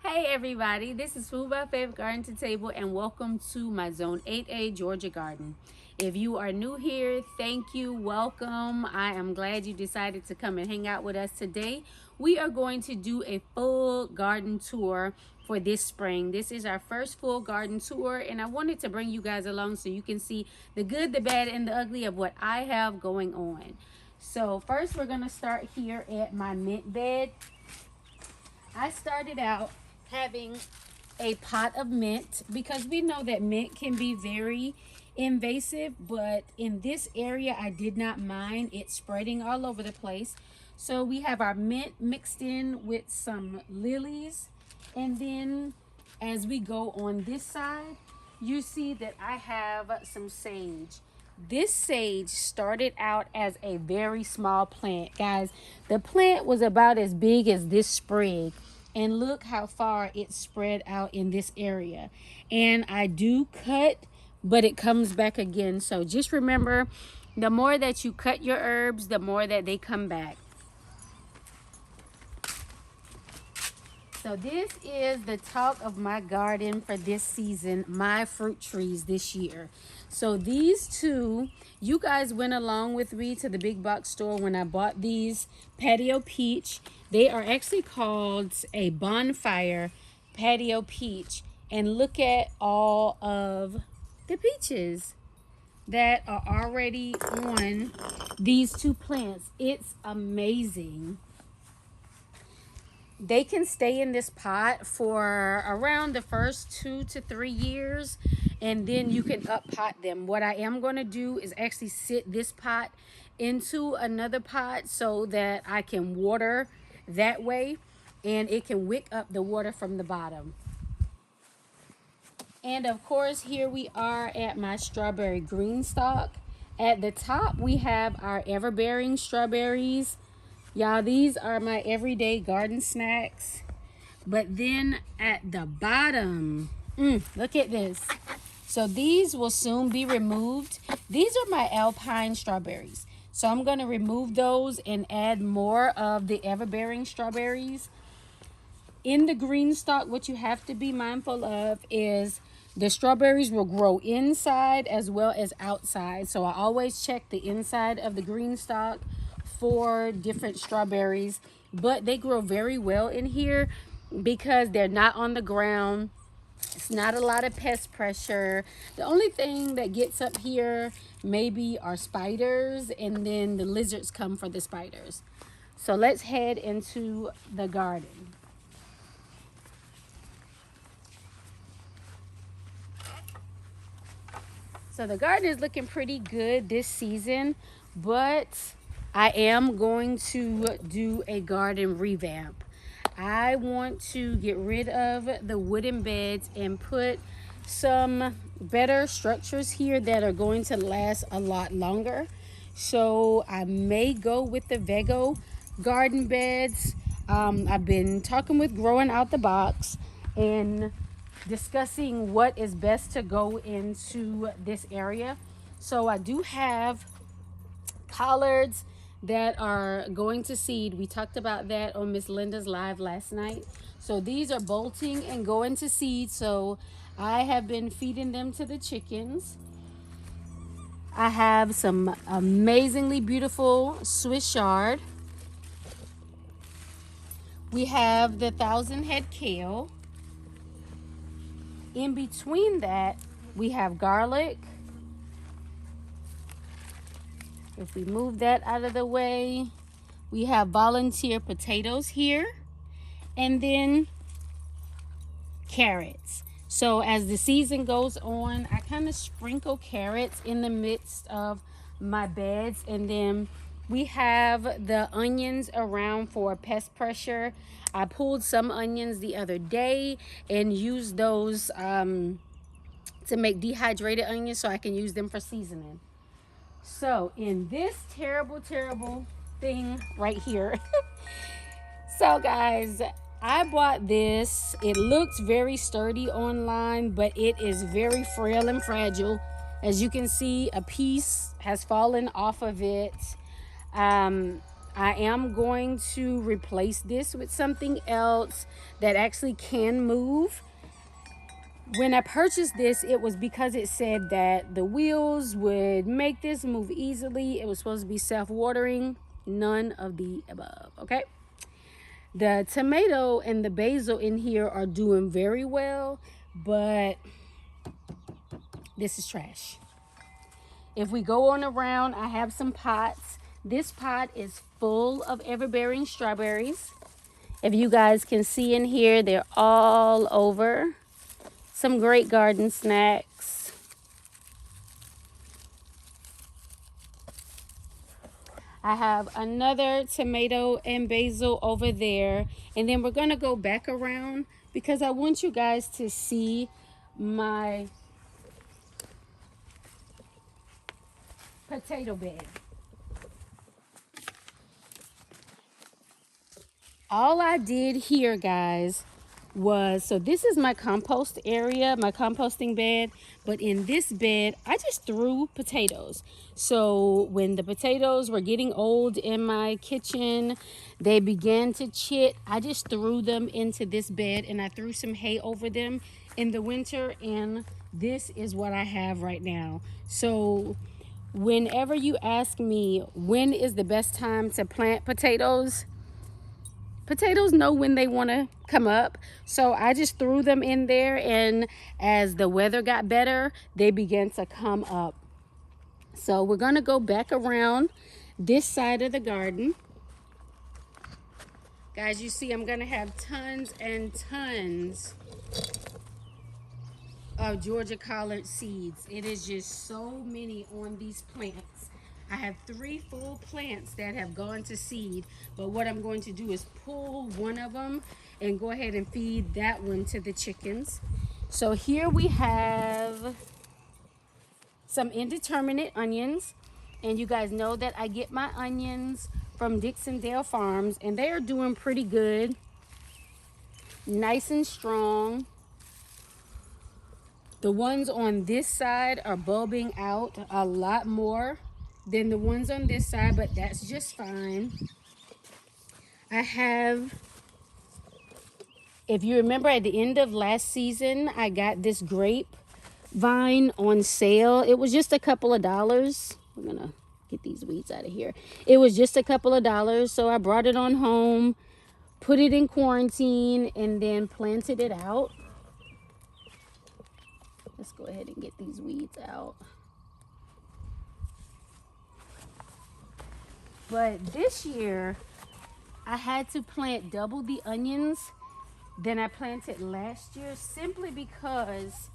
Hey everybody, this is Food by Faith Garden to Table and welcome to my Zone 8A Georgia garden. If you are new here, thank you, welcome. I am glad you decided to come and hang out with us today. We are going to do a full garden tour for this spring. This is our first full garden tour and I wanted to bring you guys along so you can see the good, the bad, and the ugly of what I have going on. So first we're going to start here at my mint bed. I started out having a pot of mint because we know that mint can be very invasive, but in this area I did not mind it spreading all over the place. So we have our mint mixed in with some lilies, and then as we go on this side, you see that I have some sage. This sage started out as a very small plant, guys. The plant was about as big as this sprig, and look how far it spread out in this area. And I do cut, but it comes back again. So just remember, the more that you cut your herbs, the more that they come back. So this is the talk of my garden for this season, my fruit trees this year. So these two, you guys went along with me to the big box store when I bought these patio peach. They are actually called a bonfire patio peach. And look at all of the peaches that are already on these two plants. It's amazing. They can stay in this pot for around the first 2 to 3 years, and then you can up pot them. What I am going to do is actually sit this pot into another pot so that I can water that way, and it can wick up the water from the bottom. And of course, here we are at my strawberry green stalk. At the top, we have our ever-bearing strawberries. Y'all, these are my everyday garden snacks. But then at the bottom, look at this. So these will soon be removed. These are my alpine strawberries. So I'm going to remove those and add more of the ever-bearing strawberries. In the green stalk, what you have to be mindful of is the strawberries will grow inside as well as outside. So I always check the inside of the green stalk for different strawberries, but they grow very well in here because they're not on the ground. It's not a lot of pest pressure. The only thing that gets up here maybe are spiders, and then the lizards come for the spiders. So let's head into the garden. So the garden is looking pretty good this season, but I am going to do a garden revamp. I want to get rid of the wooden beds and put some better structures here that are going to last a lot longer. So I may go with the Vego garden beds. I've been talking with Growing Out the Box and discussing what is best to go into this area. So I do have collards that are going to seed. We talked about that on Miss Linda's live last night. So these are bolting and going to seed. So I have been feeding them to the chickens. I have some amazingly beautiful Swiss chard. We have the 1,000 head kale. In between that, we have garlic. If we move that out of the way, we have volunteer potatoes here, and then carrots. So as the season goes on, I kind of sprinkle carrots in the midst of my beds, and then we have the onions around for pest pressure. I pulled some onions the other day and used those to make dehydrated onions so I can use them for seasoning. So in this terrible thing right here, so guys, I bought this. It looks very sturdy online, but it is very frail and fragile. As you can see, a piece has fallen off of it. I am going to replace this with something else that actually can move. When I purchased this, it was because it said that the wheels would make this move easily. It was supposed to be self-watering. None of the above, okay? The tomato and the basil in here are doing very well, but this is trash. If we go on around, I have some pots. This pot is full of ever-bearing strawberries. If you guys can see in here, they're all over. Some great garden snacks. I have another tomato and basil over there. And then we're going to go back around because I want you guys to see my potato bed. All I did here, guys, was, so this is my compost area, my composting bed, but in this bed I just threw potatoes. So when the potatoes were getting old in my kitchen, they began to chit, I just threw them into this bed and I threw some hay over them in the winter, and this is what I have right now. So whenever you ask me when is the best time to plant potatoes, potatoes know when they want to come up. So I just threw them in there, and as the weather got better, they began to come up. So we're going to go back around this side of the garden. Guys, you see I'm going to have tons and tons of Georgia collard seeds. It is just so many on these plants. I have 3 full plants that have gone to seed, but what I'm going to do is pull one of them and go ahead and feed that one to the chickens. So here we have some indeterminate onions, and you guys know that I get my onions from Dixondale Farms, and they are doing pretty good, nice and strong. The ones on this side are bulbing out a lot more than the ones on this side, but that's just fine. I have, if you remember at the end of last season, I got this grape vine on sale. It was just a couple of dollars. We're gonna get these weeds out of here. It was just a couple of dollars, so I brought it on home, put it in quarantine, and then planted it out. Let's go ahead and get these weeds out. But this year, I had to plant double the onions than I planted last year, simply because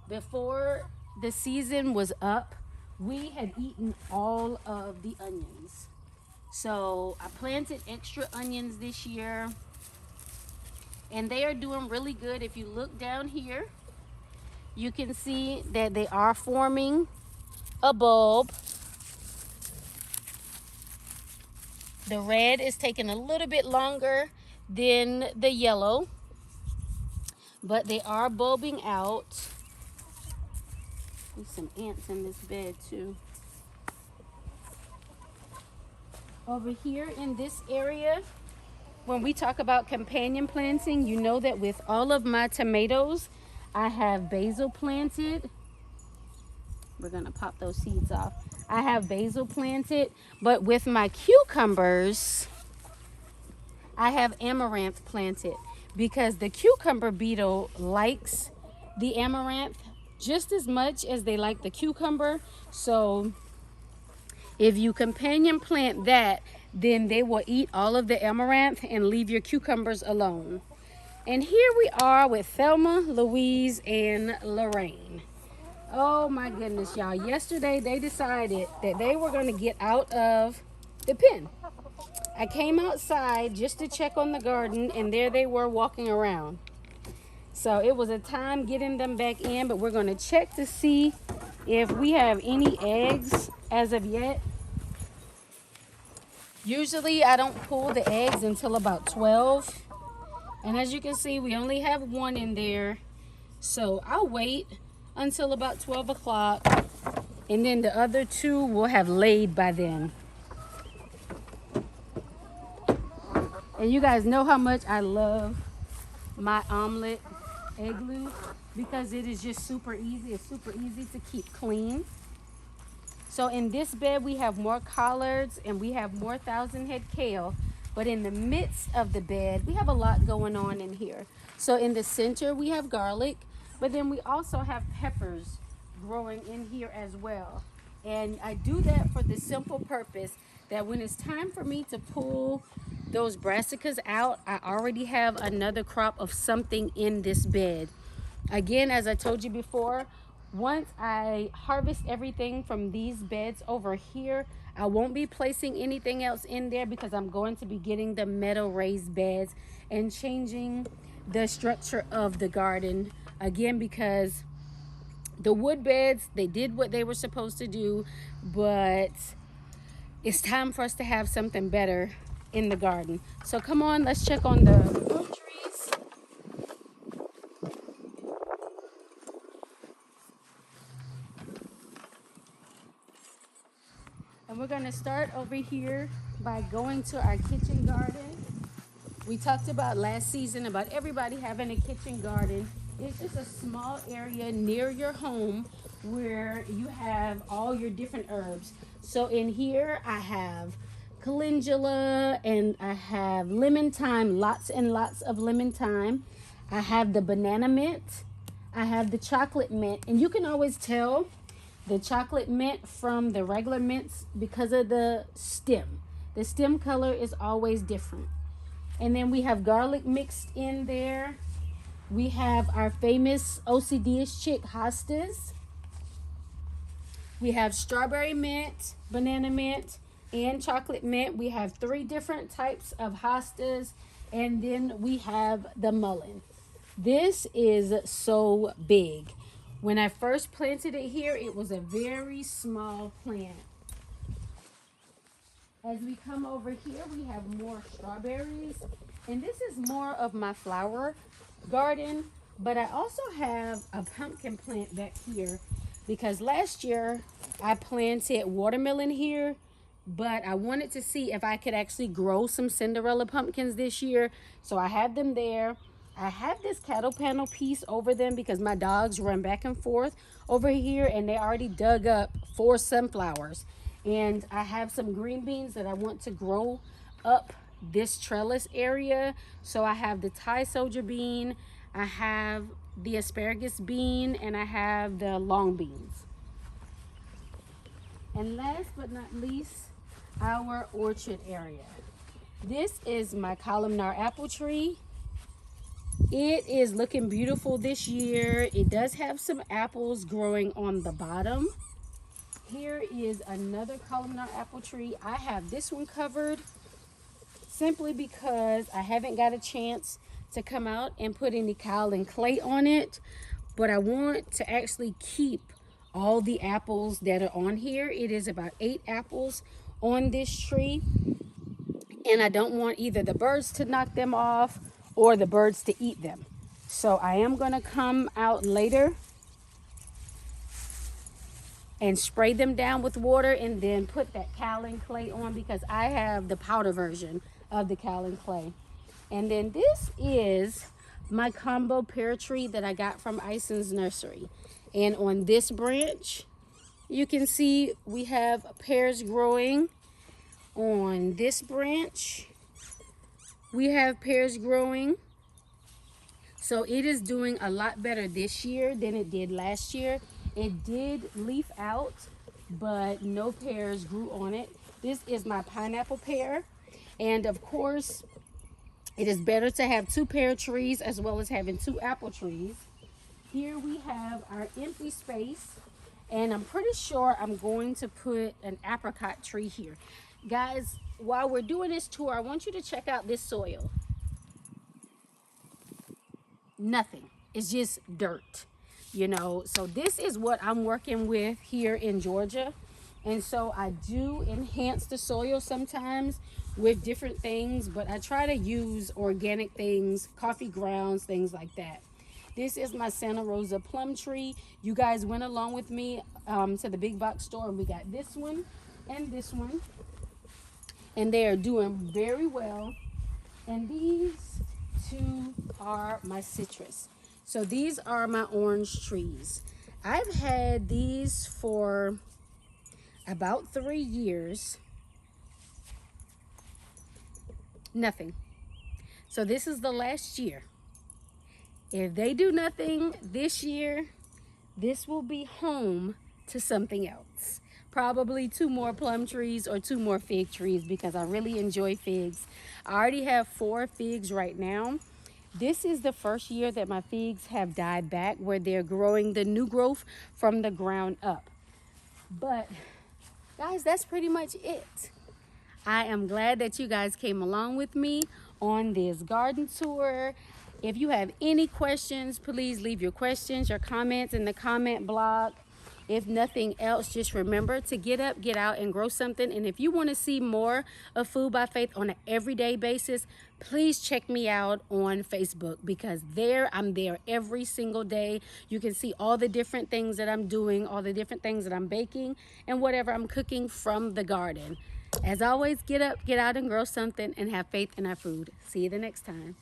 before the season was up, we had eaten all of the onions. So I planted extra onions this year, and they are doing really good. If you look down here, you can see that they are forming a bulb. The red is taking a little bit longer than the yellow, but they are bulbing out. There's some ants in this bed too. Over here in this area, when we talk about companion planting, you know that with all of my tomatoes, I have basil planted. We're gonna pop those seeds off. I have basil planted, but with my cucumbers, I have amaranth planted because the cucumber beetle likes the amaranth just as much as they like the cucumber. So if you companion plant that, then they will eat all of the amaranth and leave your cucumbers alone. And here we are with Thelma, Louise, and Lorraine. Oh my goodness, y'all. Yesterday they decided that they were going to get out of the pen. I came outside just to check on the garden, and there they were walking around. So it was a time getting them back in, but we're going to check to see if we have any eggs as of yet. Usually I don't pull the eggs until about 12. And as you can see, we only have one in there. So I'll wait until about 12 o'clock, and then the other 2 will have laid by then. And you guys know how much I love my omelet egg glue because it is just super easy. It's super easy to keep clean. So in this bed, we have more collards and we have more thousand head kale. But in the midst of the bed, we have a lot going on in here. So in the center, we have garlic, but then we also have peppers growing in here as well. And I do that for the simple purpose that when it's time for me to pull those brassicas out, I already have another crop of something in this bed. Again, as I told you before, once I harvest everything from these beds over here, I won't be placing anything else in there because I'm going to be getting the metal raised beds and changing the structure of the garden. Again, because the wood beds, they did what they were supposed to do, but it's time for us to have something better in the garden. So come on, let's check on the fruit trees. And we're gonna start over here by going to our kitchen garden. We talked about last season about everybody having a kitchen garden. It's just a small area near your home where you have all your different herbs. So in here I have calendula and I have lemon thyme, lots and lots of lemon thyme. I have the banana mint. I have the chocolate mint, and you can always tell the chocolate mint from the regular mints because of the stem. The stem color is always different. And then we have garlic mixed in there. We have our famous OCD-ish chick hostas. We have strawberry mint, banana mint, and chocolate mint. We have 3 different types of hostas. And then we have the mullein. This is so big. When I first planted it here, it was a very small plant. As we come over here, we have more strawberries. And this is more of my flower garden. But I also have a pumpkin plant back here because last year I planted watermelon here. But I wanted to see if I could actually grow some Cinderella pumpkins this year. So I have them there. I have this cattle panel piece over them because my dogs run back and forth over here and they already dug up 4 sunflowers. And I have some green beans that I want to grow up this trellis area. So I have the Thai soldier bean, I have the asparagus bean, and I have the long beans. And last but not least, our orchard area. This is my columnar apple tree. It is looking beautiful this year. It does have some apples growing on the bottom. Here is another columnar apple tree. I have this one covered simply because I haven't got a chance to come out and put any kaolin clay on it. But I want to actually keep all the apples that are on here. It is about 8 apples on this tree. And I don't want either the birds to knock them off or the birds to eat them. So I am going to come out later and spray them down with water and then put that kaolin clay on because I have the powder version of the kaolin clay. And then this is my combo pear tree that I got from Ison's nursery. And on this branch, you can see we have pears growing. On this branch, we have pears growing. So it is doing a lot better this year than it did last year. It did leaf out, but no pears grew on it. This is my pineapple pear. And of course, it is better to have 2 pear trees as well as having 2 apple trees. Here we have our empty space. And I'm pretty sure I'm going to put an apricot tree here. Guys, while we're doing this tour, I want you to check out this soil. Nothing. It's just dirt, you know. So this is what I'm working with here in Georgia. And so I do enhance the soil sometimes with different things, but I try to use organic things, coffee grounds, things like that. This is my Santa Rosa plum tree. You guys went along with me to the big box store and we got this one and this one. And they are doing very well. And these two are my citrus. So these are my orange trees. I've had these for about 3 years. Nothing. So this is the last year. If they do nothing this year, this will be home to something else. Probably 2 more plum trees or 2 more fig trees because I really enjoy figs. I already have 4 figs right now. This is the first year that my figs have died back, where they're growing the new growth from the ground up. But guys, that's pretty much it. I am glad that you guys came along with me on this garden tour. If you have any questions, please leave your questions, your comments in the comment block. If nothing else, just remember to get up, get out, and grow something. And if you want to see more of Food by Faith on an everyday basis, please check me out on Facebook, because I'm there every single day. You can see all the different things that I'm doing, all the different things that I'm baking, and whatever I'm cooking from the garden. As always, get up, get out, and grow something, and have faith in our food. See you the next time.